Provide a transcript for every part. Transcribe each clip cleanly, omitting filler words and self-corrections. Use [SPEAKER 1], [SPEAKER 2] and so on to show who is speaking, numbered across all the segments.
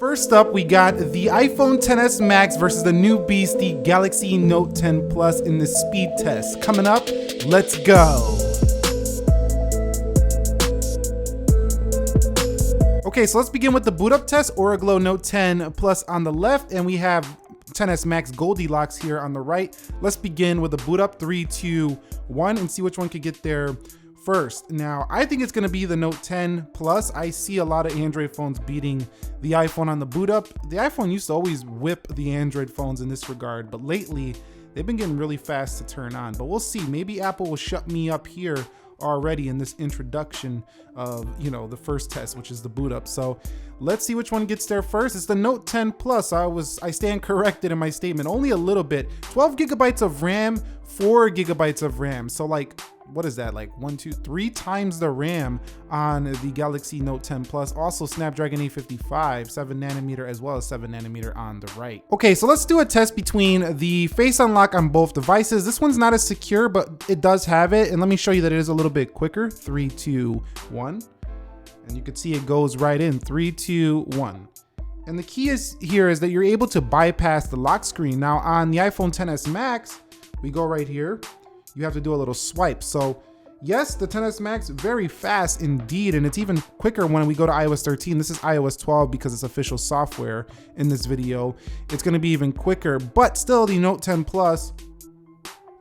[SPEAKER 1] First up, we got the iPhone XS Max versus the new beast, the Galaxy Note 10 Plus in the speed test. Coming up, let's go. Okay, so let's begin with the boot up test. Oraglow Note 10 Plus on the left, and we have XS Max Goldilocks here on the right. Let's begin with the boot up, 3, 2, 1, and see which one could get there first. Now, I think it's gonna be the Note 10 Plus. I see a lot of Android phones beating the iPhone on the boot up. The iPhone used to always whip the Android phones in this regard, but lately they've been getting really fast to turn on. But we'll see, maybe Apple will shut me up here already in this introduction of, the first test, which is the boot up. So let's see which one gets there first. It's the Note 10 Plus. I stand corrected in my statement, only a little bit. 12 gigabytes of RAM, 4 gigabytes of RAM. So what is that, 1, 2, 3 times the RAM on the Galaxy Note 10 Plus. Also Snapdragon 855, 7 nanometer, as well as 7 nanometer on the right. Okay, so let's do a test between the face unlock on both devices. This one's not as secure, but it does have it. And let me show you that it is a little bit quicker. 3, 2, 1. And you can see it goes right in, 3, 2, 1. And the key here is that you're able to bypass the lock screen. Now on the iPhone XS Max, we go right here. You have to do a little swipe. So yes, the XS Max, very fast indeed. And it's even quicker when we go to iOS 13. This is iOS 12 because it's official software in this video. It's gonna be even quicker, but still the Note 10 Plus,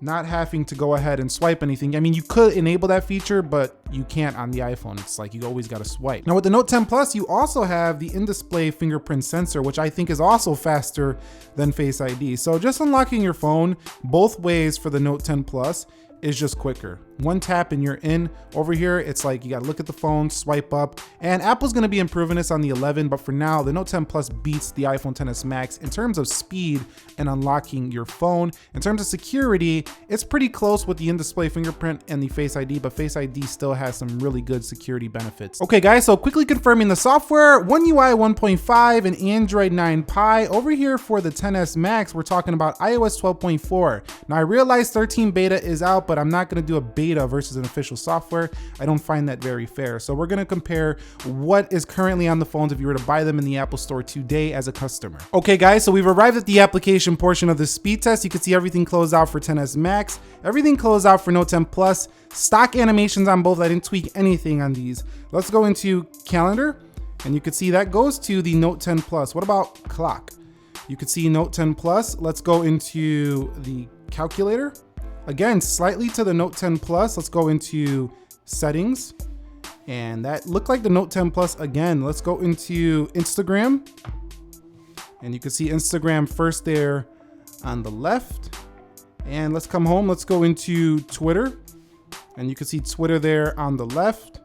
[SPEAKER 1] not having to go ahead and swipe anything. I mean, you could enable that feature, but you can't on the iPhone. It's like you always gotta swipe. Now with the Note 10 Plus, you also have the in-display fingerprint sensor, which I think is also faster than Face ID. So just unlocking your phone both ways for the Note 10 Plus is just quicker. One tap and you're in. Over here, it's like you gotta look at the phone, swipe up, and Apple's gonna be improving this on the 11, but for now, the Note 10 Plus beats the iPhone XS Max in terms of speed and unlocking your phone. In terms of security, it's pretty close with the in-display fingerprint and the Face ID, but Face ID still has some really good security benefits. Okay guys, so quickly confirming the software, One UI 1.5 and Android 9 Pie. Over here for the XS Max, we're talking about iOS 12.4. Now I realize 13 beta is out, but I'm not gonna do a beta versus an official software. I don't find that very fair. So we're gonna compare what is currently on the phones if you were to buy them in the Apple Store today as a customer. Okay guys, so we've arrived at the application portion of the speed test. You can see everything closed out for XS Max, everything closed out for Note 10 Plus, stock animations on both. I didn't tweak anything on these. Let's go into calendar, and you can see that goes to the Note 10 Plus. What about clock? You can see Note 10 Plus. Let's go into the calculator. Again, slightly to the Note 10 Plus. Let's go into settings, and that looked like the Note 10 Plus again. Let's go into Instagram, and you can see Instagram first there on the left. And let's come home. Let's go into Twitter, and you can see Twitter there on the left,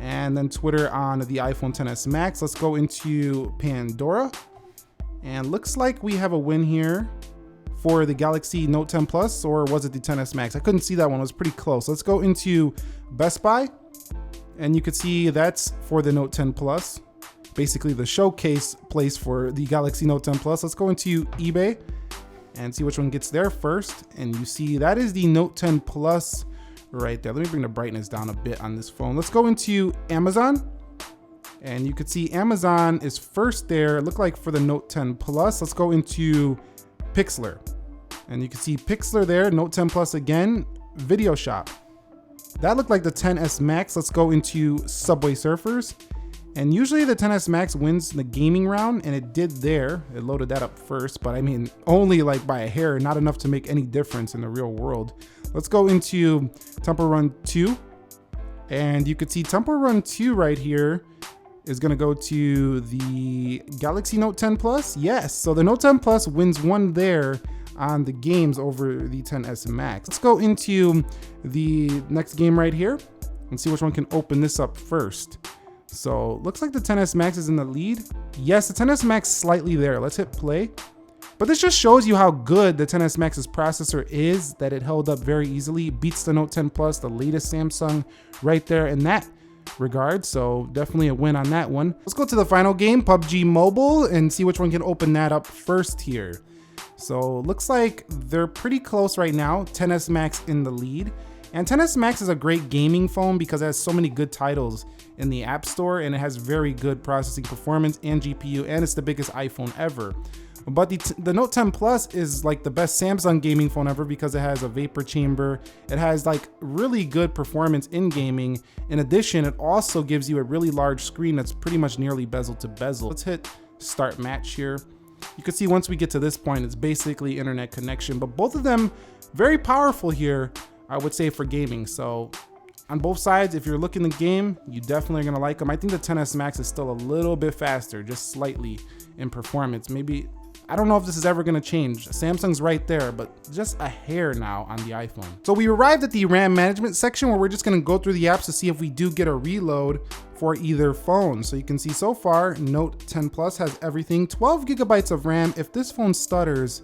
[SPEAKER 1] and then Twitter on the iPhone XS Max. Let's go into Pandora, and looks like we have a win here for the Galaxy Note 10 Plus, or was it the XS Max? I couldn't see that one, it was pretty close. Let's go into Best Buy, and you can see that's for the Note 10 Plus, basically the showcase place for the Galaxy Note 10 Plus. Let's go into eBay and see which one gets there first. And you see that is the Note 10 Plus right there. Let me bring the brightness down a bit on this phone. Let's go into Amazon, and you can see Amazon is first there. It looked like for the Note 10 Plus. Let's go into Pixlr, and you can see Pixlr there, Note 10 Plus again, Video Shop. That looked like the XS Max. Let's go into Subway Surfers, and usually the XS Max wins the gaming round, and it did there. It loaded that up first, but I mean, only by a hair, not enough to make any difference in the real world. Let's go into Temple Run 2, and you could see Temple Run 2 right here is gonna go to the Galaxy Note 10 Plus. Yes, so the Note 10 Plus wins one there on the games over the XS Max. Let's go into the next game right here and see which one can open this up first. So looks like the XS Max is in the lead. Yes, the XS Max slightly there. Let's hit play. But this just shows you how good the XS Max's processor is, that it held up very easily, beats the Note 10 Plus, the latest Samsung right there in that regard. So definitely a win on that one. Let's go to the final game, PUBG Mobile, and see which one can open that up first here. So looks like they're pretty close right now. XS Max in the lead. And XS Max is a great gaming phone because it has so many good titles in the App Store, and it has very good processing performance and GPU, and it's the biggest iPhone ever. But the Note 10 Plus is like the best Samsung gaming phone ever because it has a vapor chamber. It has like really good performance in gaming. In addition, it also gives you a really large screen that's pretty much nearly bezel to bezel. Let's hit start match here. You can see once we get to this point, it's basically internet connection, but both of them very powerful here, I would say, for gaming. So on both sides, if you're looking the game, you definitely are gonna like them. I think the XS Max is still a little bit faster, just slightly in performance. Maybe, I don't know if this is ever gonna change. Samsung's right there, but just a hair now on the iPhone. So we arrived at the RAM management section where we're just gonna go through the apps to see if we do get a reload for either phone. So you can see so far, Note 10 Plus has everything, 12 gigabytes of RAM. If this phone stutters,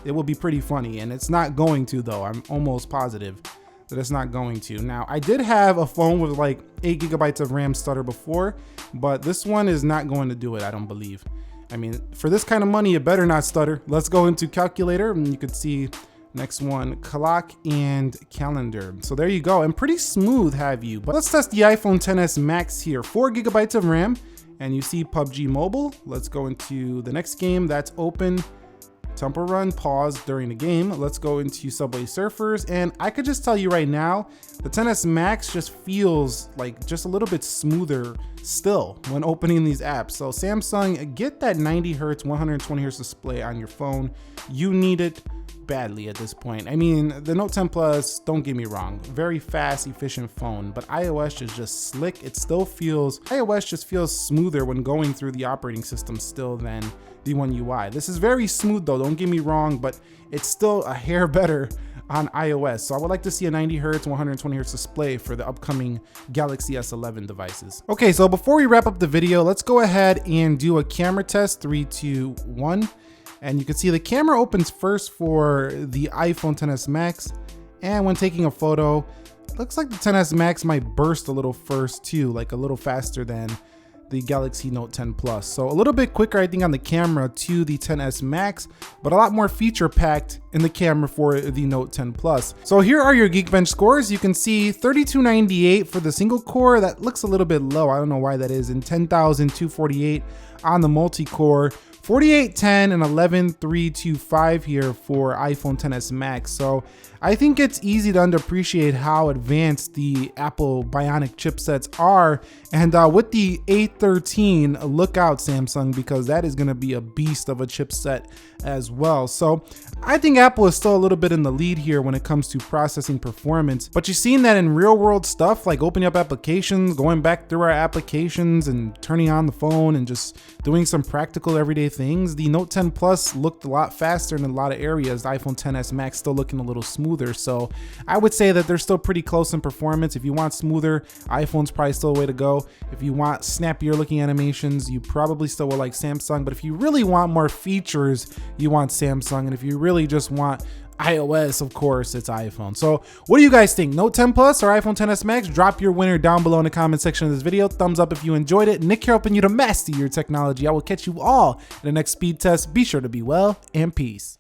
[SPEAKER 1] it will be pretty funny, and it's not going to though. I'm almost positive that it's not going to. Now, I did have a phone with like 8 gigabytes of RAM stutter before, but this one is not going to do it, I don't believe. I mean, for this kind of money, it better not stutter. Let's go into calculator, and you can see next one, clock and calendar. So there you go, and pretty smooth have you. But let's test the iPhone XS Max here. 4 gigabytes of RAM, and you see PUBG Mobile. Let's go into the next game. That's open. Temple Run, pause during the game. Let's go into Subway Surfers, and I could just tell you right now, the XS Max just feels like just a little bit smoother still when opening these apps. So Samsung, get that 90 Hertz, 120 Hertz display on your phone. You need it badly at this point. I mean, the Note 10 Plus, don't get me wrong, very fast, efficient phone, but iOS is just slick. It still feels, iOS just feels smoother when going through the operating system still than the One UI. This is very smooth though, don't get me wrong, but it's still a hair better on iOS. So I would like to see a 90 Hertz, 120 Hertz display for the upcoming Galaxy S11 devices. Okay, so before we wrap up the video, let's go ahead and do a camera test. 3, 2, 1. And you can see the camera opens first for the iPhone XS Max. And when taking a photo, it looks like the XS Max might burst a little first too, like a little faster than the Galaxy Note 10 Plus. So a little bit quicker, I think, on the camera to the XS Max, but a lot more feature packed in the camera for the Note 10 Plus. So here are your Geekbench scores. You can see 3298 for the single core. That looks a little bit low. I don't know why that is. And 10,248 on the multi-core. 4810 and 11325 here for iPhone XS Max. So I think it's easy to underappreciate how advanced the Apple Bionic chipsets are. And with the A13, look out Samsung, because that is going to be a beast of a chipset as well. So I think Apple is still a little bit in the lead here when it comes to processing performance. But you've seen that in real world stuff, like opening up applications, going back through our applications and turning on the phone and just doing some practical everyday things. The Note 10 Plus looked a lot faster in a lot of areas. The iPhone XS Max still looking a little smoother. So I would say that they're still pretty close in performance. If you want smoother, iPhone's probably still a way to go. If you want snappier looking animations, you probably still will like Samsung. But if you really want more features, you want Samsung. And if you really just want iOS, of course, it's iPhone. So what do you guys think? Note 10 Plus or iPhone XS Max? Drop your winner down below in the comment section of this video. Thumbs up if you enjoyed it. Nick here helping you to master your technology. I will catch you all in the next speed test. Be sure to be well, and peace.